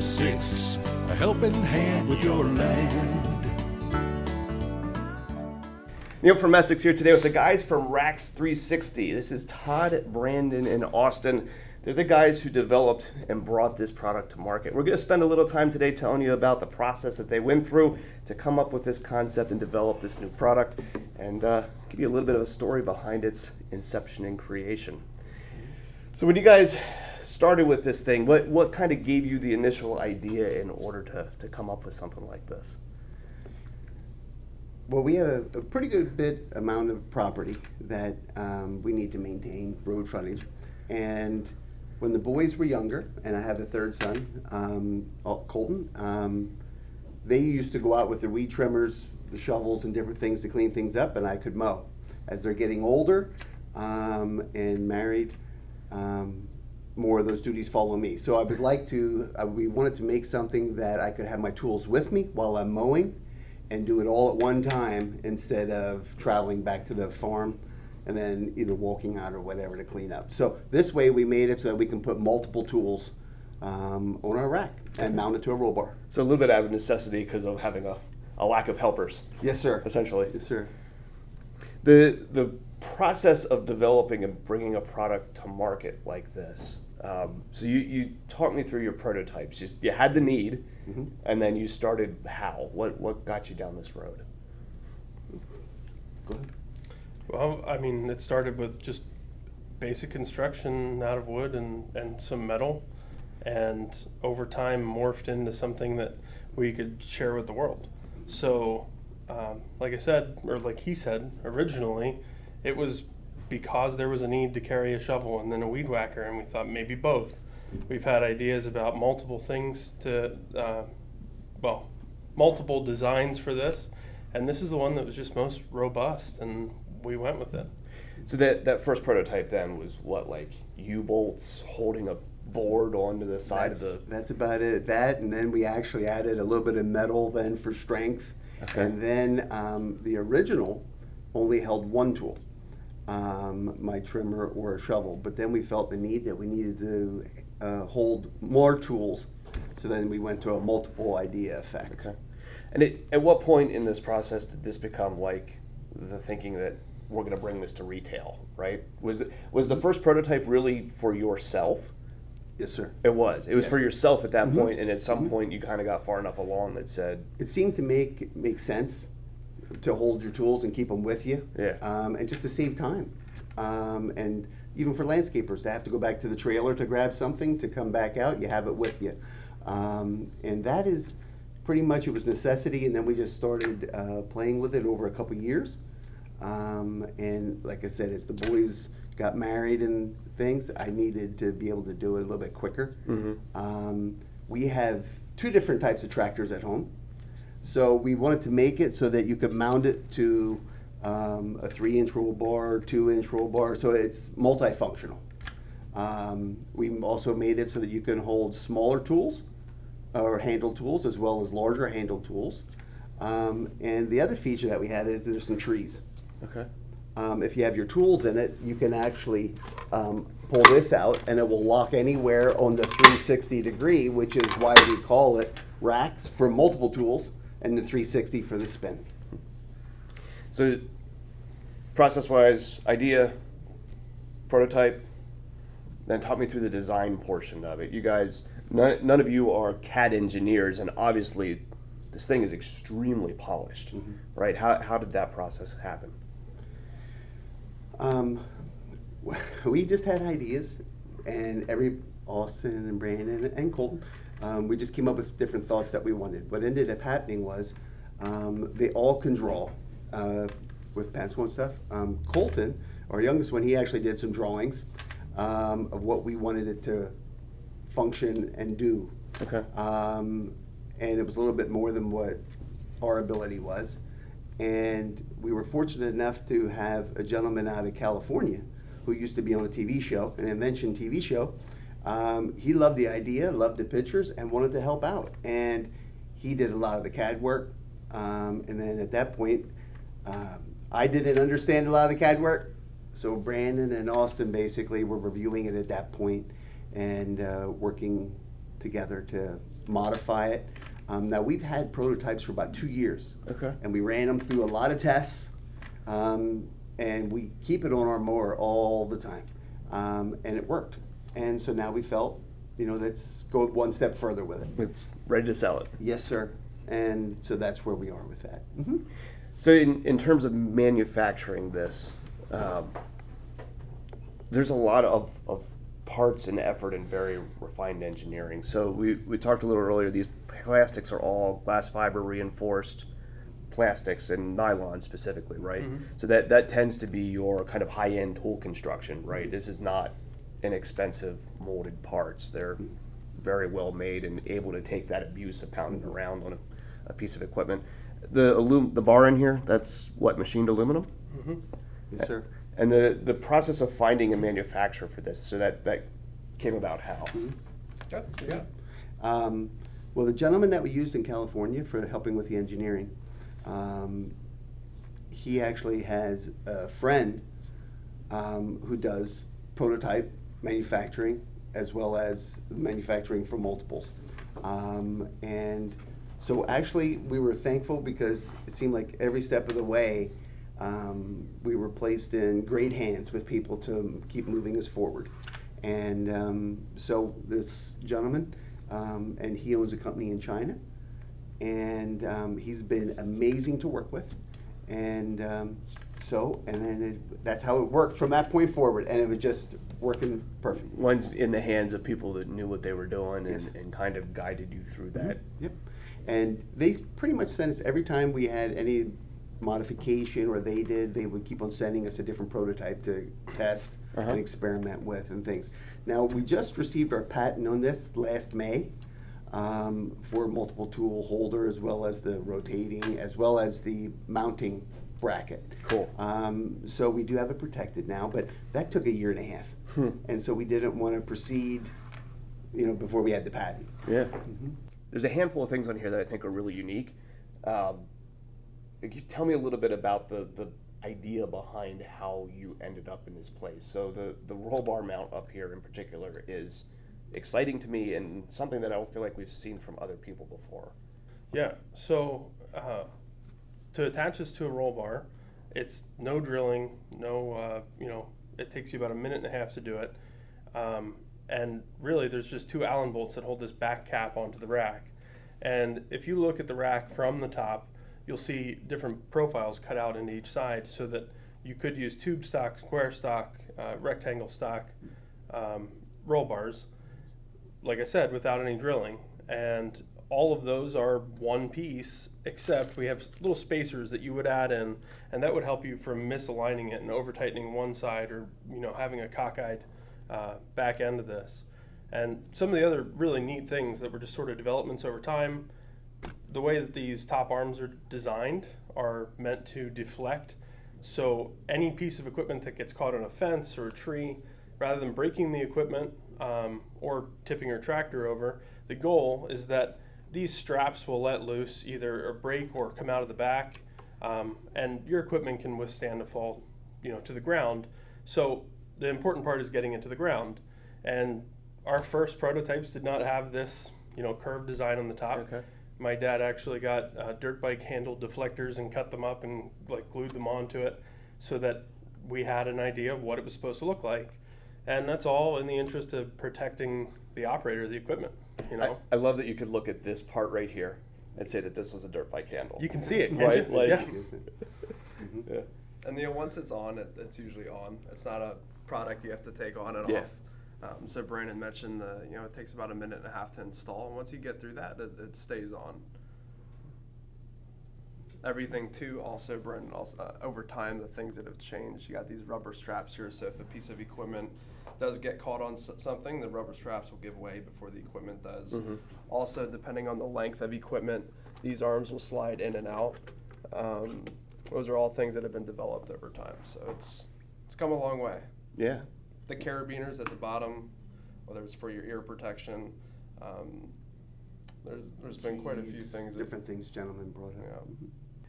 Six, a helping hand with your land. Neil from Essex here today with the guys from RACKS360. This is Todd, Brandon, and Austin. They're the guys who developed and brought this product to market. We're going to spend a little time today telling you about the process that they went through to come up with this concept and develop this new product, and give you a little bit of a story behind its inception and creation. So when you guys started with this thing, what kind of gave you the initial idea in order to come up with something like this? Well, we have a pretty good amount of property that we need to maintain, road frontage. And when the boys were younger, and I have a third son, Colton, they used to go out with their weed trimmers, the shovels, and different things to clean things up, and I could mow. As they're getting older and married, more of those duties follow me. So I would like to, we wanted to make something that I could have my tools with me while I'm mowing and do it all at one time instead of traveling back to the farm and then either walking out or whatever to clean up. So this way we made it so that we can put multiple tools on our rack and mount it to a roll bar. So a little bit out of necessity because of having a lack of helpers. Yes, sir. Essentially. Yes, sir. The process of developing and bringing a product to market like this. So you talked me through your prototypes. You had the need, and then you started how? What got you down this road? Go ahead. Well, I mean, it started with just basic construction out of wood and some metal, and over time morphed into something that we could share with the world. So, like I said, or like he said, originally, it was because there was a need to carry a shovel and then a weed whacker, and we thought maybe both. We've had ideas about multiple things to, multiple designs for this, and this is the one that was just most robust, and we went with it. So that first prototype then was what, like U-bolts holding a board onto the side of the... That's about it. That, and then we actually added a little bit of metal then for strength. Okay. And then the original only held one tool. My trimmer or a shovel, but then we felt the need that we needed to hold more tools, so then we went to a multiple idea effect. Okay. And at what point in this process did this become like the thinking that we're going to bring this to retail, right? Was the first prototype really for yourself? Yes, sir. It was. It was Yes. for yourself at that point, and at some point you kind of got far enough along that said... It seemed to make sense to hold your tools and keep them with you, and just to save time. And even for landscapers, to have to go back to the trailer to grab something, to come back out, you have it with you. And that is pretty much, it was necessity, and then we just started playing with it over a couple years. And like I said, as the boys got married and things, I needed to be able to do it a little bit quicker. We have two different types of tractors at home. So we wanted to make it so that you could mount it to a 3-inch roll bar, 2-inch roll bar, so it's multifunctional. We also made it so that you can hold smaller tools or handled tools as well as larger handled tools. And the other feature that we have is there's some trees. Okay. If you have your tools in it, you can actually pull this out and it will lock anywhere on the 360 degree, which is why we call it racks for multiple tools and the 360 for the spin. So process-wise, idea, prototype, then talk me through the design portion of it. You guys, none of you are CAD engineers, and obviously this thing is extremely polished, right? How did that process happen? We just had ideas, and Austin and Brandon and Colton, we just came up with different thoughts that we wanted. What ended up happening was they all can draw with pencil and stuff. Colton, our youngest one, he actually did some drawings of what we wanted it to function and do. Okay. And it was a little bit more than what our ability was. And we were fortunate enough to have a gentleman out of California who used to be on a TV show, an Invention TV show. He loved the idea, loved the pictures, and wanted to help out. And he did a lot of the CAD work. And then at that point, I didn't understand a lot of the CAD work. So Brandon and Austin basically were reviewing it at that point and working together to modify it. Now we've had prototypes for about 2 years. Okay. And we ran them through a lot of tests, and we keep it on our mower all the time, and it worked. And so now we felt, let's go one step further with it. It's ready to sell it. Yes, sir. And so that's where we are with that. Mm-hmm. So in terms of manufacturing this, there's a lot of parts and effort and very refined engineering. So we talked a little earlier, these plastics are all glass fiber reinforced plastics and nylon specifically, right? Mm-hmm. So that tends to be your kind of high-end tool construction, right? This is not inexpensive molded parts. They're very well made and able to take that abuse of pounding around on a piece of equipment. The bar in here, that's what, machined aluminum? Mm-hmm. Yes, sir. And the process of finding a manufacturer for this, so that came about how? Mm-hmm. Yeah. Well, the gentleman that we used in California for helping with the engineering, he actually has a friend who does prototype manufacturing as well as manufacturing for multiples. And so actually we were thankful because it seemed like every step of the way we were placed in great hands with people to keep moving us forward. And so this gentleman, and he owns a company in China, and he's been amazing to work with. And that's how it worked from that point forward, and it was just working perfect. One's in the hands of people that knew what they were doing Yes. and kind of guided you through that. Mm-hmm. Yep. And they pretty much sent us, every time we had any modification, or they would keep on sending us a different prototype to test and experiment with and things. Now, we just received our patent on this last May for multiple tool holder, as well as the rotating, as well as the mounting bracket. Cool. So we do have it protected now, but that took 1.5 years. And so we didn't want to proceed, before we had the patent. Yeah. Mm-hmm. There's a handful of things on here that I think are really unique. Can you tell me a little bit about the idea behind how you ended up in this place? So the roll bar mount up here in particular is exciting to me and something that I don't feel like we've seen from other people before. Yeah, so to attach this to a roll bar, it's no drilling, it takes you about 1.5 minutes to do it. And really there's just 2 Allen bolts that hold this back cap onto the rack. And if you look at the rack from the top, you'll see different profiles cut out into each side so that you could use tube stock, square stock, rectangle stock roll bars, like I said, without any drilling. And all of those are one piece, except we have little spacers that you would add in, and that would help you from misaligning it and over tightening one side, or having a cockeyed back end of this. And some of the other really neat things that were just sort of developments over time, the way that these top arms are designed are meant to deflect. So any piece of equipment that gets caught on a fence or a tree, rather than breaking the equipment or tipping your tractor over, the goal is that these straps will let loose either a break or come out of the back, and your equipment can withstand a fall, to the ground. So the important part is getting it to the ground. And our first prototypes did not have this, curved design on the top. Okay. My dad actually got dirt bike handle deflectors and cut them up and glued them onto it so that we had an idea of what it was supposed to look like. And that's all in the interest of protecting the operator of the equipment, I love that you could look at this part right here and say that this was a dirt bike handle. You can see it, can't right? you? Like, yeah. Yeah. And once it's on, it's usually on. It's not a product you have to take on and Yeah. off. So Brandon mentioned it takes about 1.5 minutes to install, and once you get through that, it stays on. Everything too, also Brandon, over time, the things that have changed. You got these rubber straps here, so if a piece of equipment does get caught on something, the rubber straps will give way before the equipment does. Mm-hmm. Also, depending on the length of equipment, these arms will slide in and out. Those are all things that have been developed over time, so it's come a long way. Yeah. The carabiners at the bottom, whether it's for your ear protection, there's been quite a few things. Different things gentlemen brought up. Yeah. Mm-hmm.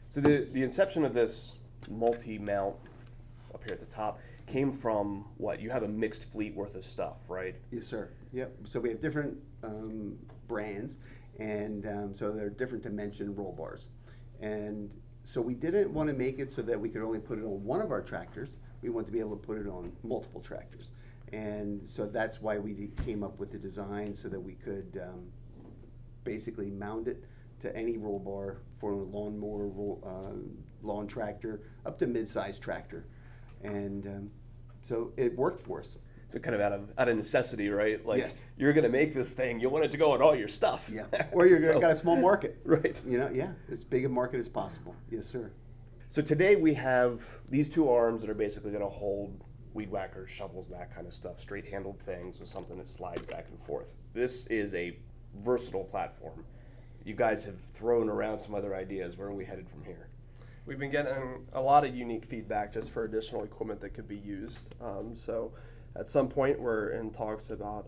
So the inception of this multi-mount up here at the top came from what? You have a mixed fleet worth of stuff, right? Yes, sir. Yep. So we have different brands, and so they're different dimension roll bars. And so we didn't want to make it so that we could only put it on one of our tractors. We want to be able to put it on multiple tractors. And so that's why we came up with the design so that we could basically mount it to any roll bar for a lawnmower, lawn tractor, up to mid-sized tractor. And so it worked for us. So kind of out of necessity, right? Like, yes. You're going to make this thing, you want it to go on all your stuff. Yeah. Or you've So- got a small market. Right. You know, yeah, as big a market as possible. Yes, sir. So today we have these two arms that are basically going to hold weed whackers, shovels, that kind of stuff, straight-handled things with something that slides back and forth. This is a versatile platform. You guys have thrown around some other ideas. Where are we headed from here? We've been getting a lot of unique feedback just for additional equipment that could be used. So at some point we're in talks about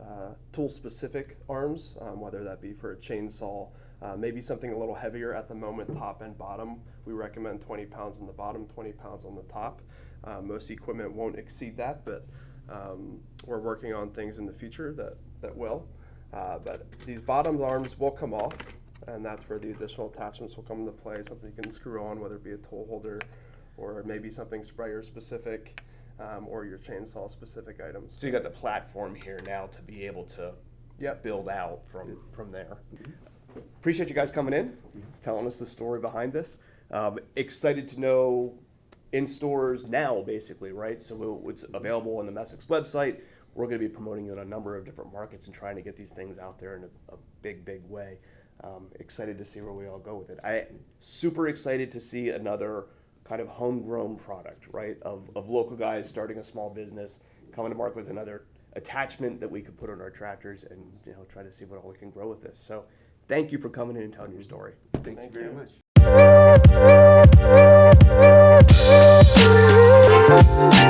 tool-specific arms, whether that be for a chainsaw, maybe something a little heavier at the moment, top and bottom. We recommend 20 pounds on the bottom, 20 pounds on the top. Most equipment won't exceed that, but we're working on things in the future that will. But these bottom arms will come off, and that's where the additional attachments will come into play, something you can screw on, whether it be a tool holder or maybe something sprayer specific, or your chainsaw specific items. So you got the platform here now to be able to build out from there. Appreciate you guys coming in, telling us the story behind this. Excited to know in stores now, basically, right? So it's available on the Messick's website. We're going to be promoting it in a number of different markets and trying to get these things out there in a big, big way. Excited to see where we all go with it. I'm super excited to see another kind of homegrown product, right? Of local guys starting a small business, coming to market with another attachment that we could put on our tractors and try to see what all we can grow with this. So thank you for coming in and telling your story. Thank you very much. Thank you.